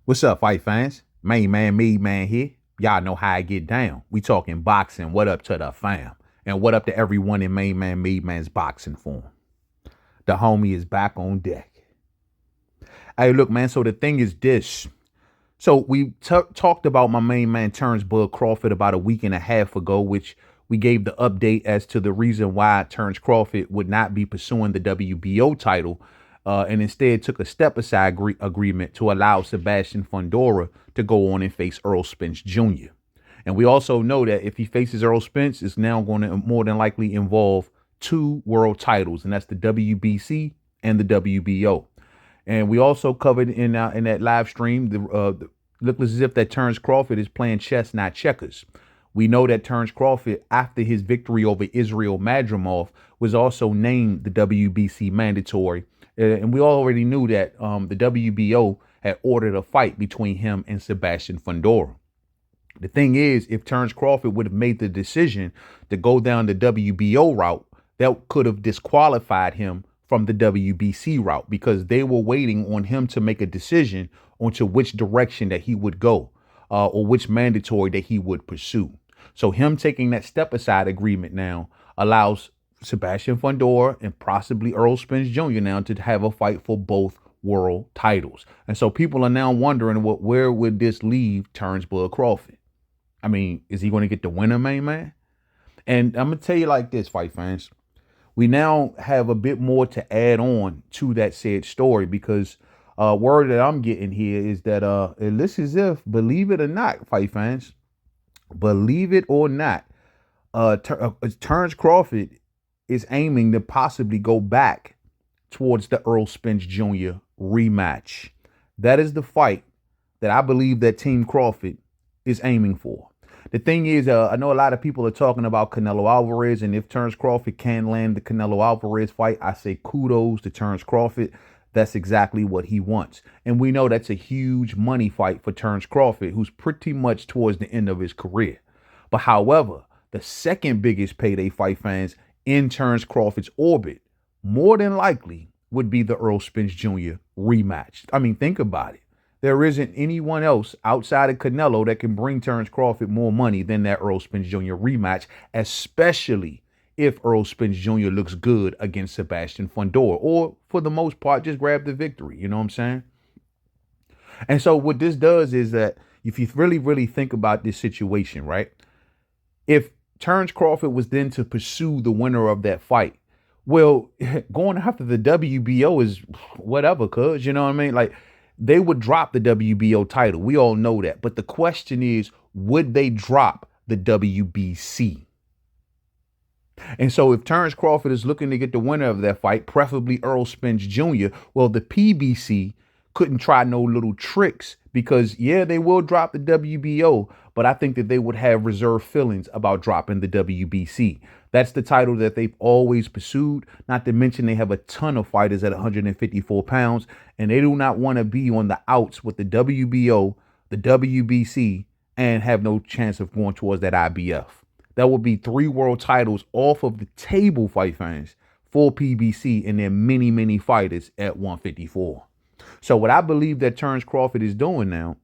What's up, fight fans? Main man, me man here. Y'all know how I get down. We talking boxing. What up to the fam? And what up to everyone in Main Man, me man's boxing form? The homie is back on deck. Hey, look, man. So the thing is this. So we talked about my main man Terence Crawford about a week and a half ago, which we gave the update as to the reason why Terence Crawford would not be pursuing the WBO title, and instead took a step aside agreement to allow Sebastian Fundora to go on and face Earl Spence Jr. And we also know that if he faces Earl Spence, it's now going to more than likely involve two world titles, and that's the WBC and the WBO. And we also covered in that live stream the looked as if that Terence Crawford is playing chess, not checkers. We know that Terence Crawford, after his victory over Israel Madrimov, was also named the WBC mandatory. And we already knew that the WBO had ordered a fight between him and Sebastian Fundora. The thing is, if Terence Crawford would have made the decision to go down the WBO route, that could have disqualified him from the WBC route because they were waiting on him to make a decision onto which direction that he would go or which mandatory that he would pursue. So him taking that step aside agreement now allows Sebastian Fundora and possibly Earl Spence Jr. now to have a fight for both world titles. And so people are now wondering, where would this leave Terence Crawford? I mean, is he going to get the winner, main man? And I'm going to tell you like this, fight fans. We now have a bit more to add on to that said story because word that I'm getting here is that it looks as if, believe it or not, fight fans, believe it or not, Terence Crawford is aiming to possibly go back towards the Earl Spence Jr. rematch. That is the fight that I believe that Team Crawford is aiming for. The thing is, I know a lot of people are talking about Canelo Alvarez, and if Terence Crawford can land the Canelo Alvarez fight, I say kudos to Terence Crawford. That's exactly what he wants. And we know that's a huge money fight for Terence Crawford, who's pretty much towards the end of his career. But however, the second biggest payday fight, fans, in Terence Crawford's orbit, more than likely would be the Earl Spence Jr. rematch. I mean, think about it. There isn't anyone else outside of Canelo that can bring Terence Crawford more money than that Earl Spence Jr. rematch, especially if Earl Spence Jr. looks good against Sebastian Fundora, or for the most part, just grab the victory. You know what I'm saying? And so what this does is that if you really, really think about this situation, right? If Terence Crawford was then to pursue the winner of that fight, well, going after the WBO is whatever, cuz, you know what I mean? Like, they would drop the WBO title. We all know that. But the question is, would they drop the WBC? And so if Terence Crawford is looking to get the winner of that fight, preferably Earl Spence Jr., well, the PBC couldn't try no little tricks because, yeah, they will drop the WBO, but I think that they would have reserved feelings about dropping the WBC. That's the title that they've always pursued, not to mention they have a ton of fighters at 154 pounds, and they do not want to be on the outs with the WBO, the WBC, and have no chance of going towards that IBF. That would be 3 world titles off of the table, fight fans, for PBC and their many, many fighters at 154. So what I believe that Terence Crawford is doing now,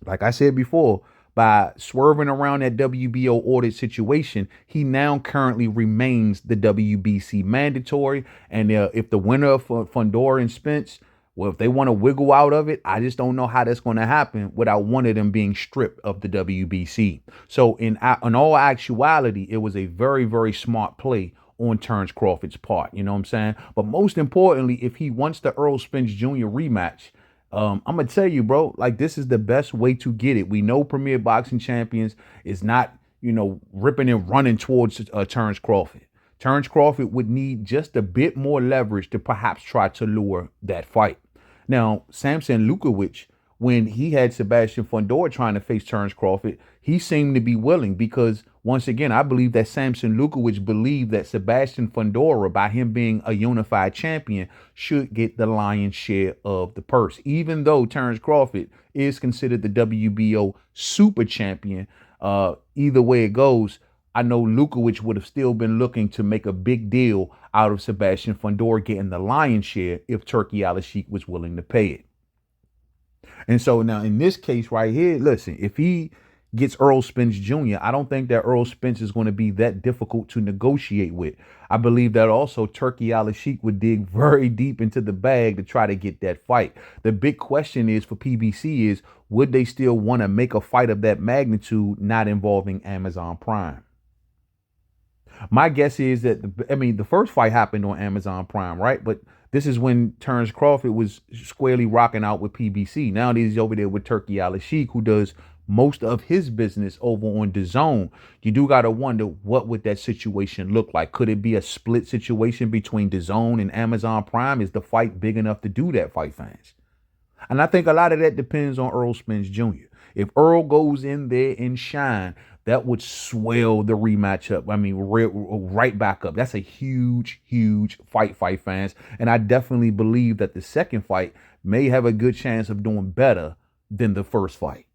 like I said before, by swerving around that WBO ordered situation, he now currently remains the WBC mandatory. And if the winner of Fundora and Spence, well, if they want to wiggle out of it, I just don't know how that's going to happen without one of them being stripped of the WBC. So in all actuality, it was a very, very smart play on Terence Crawford's part. You know what I'm saying? But most importantly, if he wants the Earl Spence Jr. rematch, I'm going to tell you, bro, like, this is the best way to get it. We know Premier Boxing Champions is not, ripping and running towards Terence Crawford. Terence Crawford would need just a bit more leverage to perhaps try to lure that fight. Now, Samson Lukowicz, when he had Sebastian Fundora trying to face Terence Crawford, he seemed to be willing because, once again, I believe that Samson Lukowicz believed that Sebastian Fundora, by him being a unified champion, should get the lion's share of the purse. Even though Terence Crawford is considered the WBO super champion, either way it goes, I know Lukowicz would have still been looking to make a big deal out of Sebastian Fundora getting the lion's share if Turki Al-Sheikh was willing to pay it. And so now in this case right here, listen, if he gets Earl Spence Jr., I don't think that Earl Spence is going to be that difficult to negotiate with. I believe that also Turkey Al Sheikh would dig very deep into the bag to try to get that fight. The big question is for PBC is, would they still want to make a fight of that magnitude not involving Amazon Prime? My guess is that the first fight happened on Amazon Prime, right? But this is when Terence Crawford was squarely rocking out with PBC. Now he's over there with Turkey Al Sheikh, who does most of his business over on DAZN. You do gotta wonder, what would that situation look like? Could it be a split situation between DAZN and Amazon Prime? Is the fight big enough to do that, fight fans? And I think a lot of that depends on Earl Spence Jr. If Earl goes in there and shine, that would swell the rematch up. Right back up. That's a huge, huge fight, fans. And I definitely believe that the second fight may have a good chance of doing better than the first fight.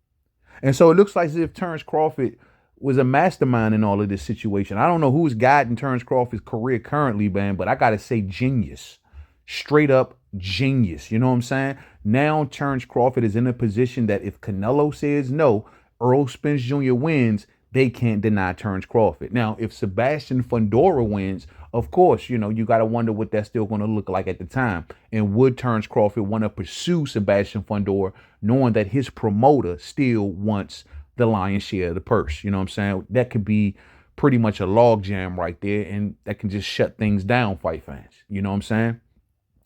And so it looks like as if Terence Crawford was a mastermind in all of this situation. I don't know who's guiding Terence Crawford's career currently, man, but I got to say genius. Straight up genius. You know what I'm saying? Now Terence Crawford is in a position that if Canelo says no, Earl Spence Jr. wins, they can't deny Terence Crawford. Now, if Sebastian Fundora wins, of course, you got to wonder what that's still going to look like at the time. And would Terence Crawford want to pursue Sebastian Fundora, knowing that his promoter still wants the lion's share of the purse? You know what I'm saying? That could be pretty much a logjam right there, and that can just shut things down, fight fans. You know what I'm saying?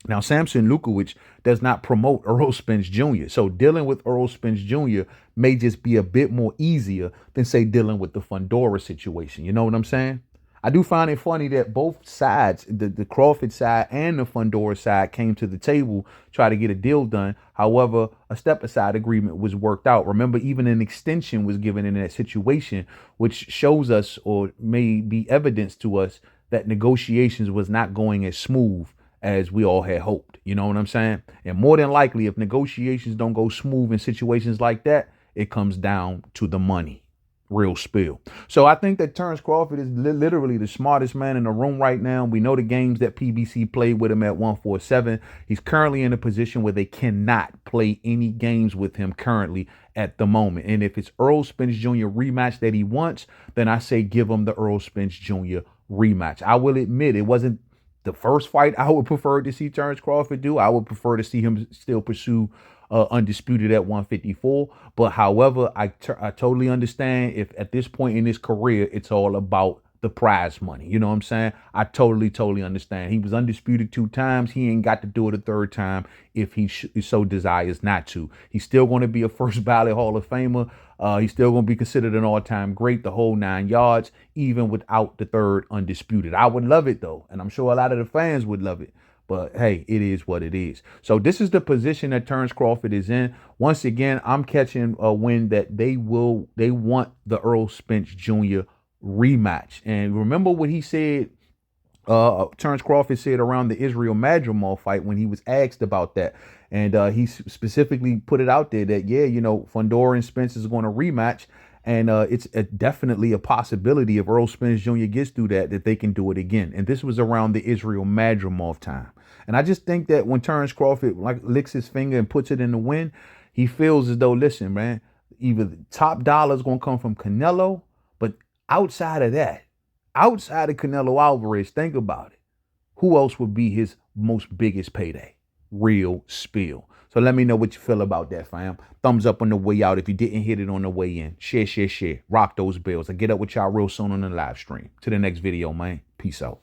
Now, Samson Lukowicz does not promote Earl Spence Jr., so dealing with Earl Spence Jr. may just be a bit more easier than, say, dealing with the Fundora situation. You know what I'm saying? I do find it funny that both sides, the Crawford side and the Fundora side, came to the table, try to get a deal done. However, a step-aside agreement was worked out. Remember, even an extension was given in that situation, which shows us, or may be evidence to us, that negotiations was not going as smooth as we all had hoped. You know what I'm saying? And more than likely, if negotiations don't go smooth in situations like that, it comes down to the money. Real spill. So I think that Terence Crawford is literally the smartest man in the room right now. We know the games that PBC played with him at 147. He's currently in a position where they cannot play any games with him currently at the moment. And if it's Earl Spence Jr. rematch that he wants, then I say give him the Earl Spence Jr. rematch. I will admit it wasn't the first fight I would prefer to see Terence Crawford do. I would prefer to see him still pursue Undisputed at 154. But however, I totally understand if at this point in his career, it's all about the prize money. You know what I'm saying? I totally understand. He was undisputed 2 times. He ain't got to do it a 3rd time if he so desires not to. He's still going to be a first ballot Hall of Famer. He's still going to be considered an all-time great, the whole 9 yards, even without the 3rd undisputed. I would love it, though, and I'm sure a lot of the fans would love it. But, hey, it is what it is. So this is the position that Terence Crawford is in. Once again, I'm catching a wind that they want the Earl Spence Jr. rematch. And remember what he said, Terence Crawford said around the Israel Madrimov fight when he was asked about that. And he specifically put it out there that, yeah, Fundora and Spence is going to rematch. And it's definitely a possibility if Earl Spence Jr. gets through that they can do it again. And this was around the Israel Madrimov time. And I just think that when Terence Crawford licks his finger and puts it in the wind, he feels as though, listen, man, either the top dollar is going to come from Canelo, but outside of that, outside of Canelo Alvarez, think about it. Who else would be his most biggest payday? Real spill. So let me know what you feel about that, fam. Thumbs up on the way out if you didn't hit it on the way in. Share. Rock those bells. I get up with y'all real soon on the live stream. To the next video, man. Peace out.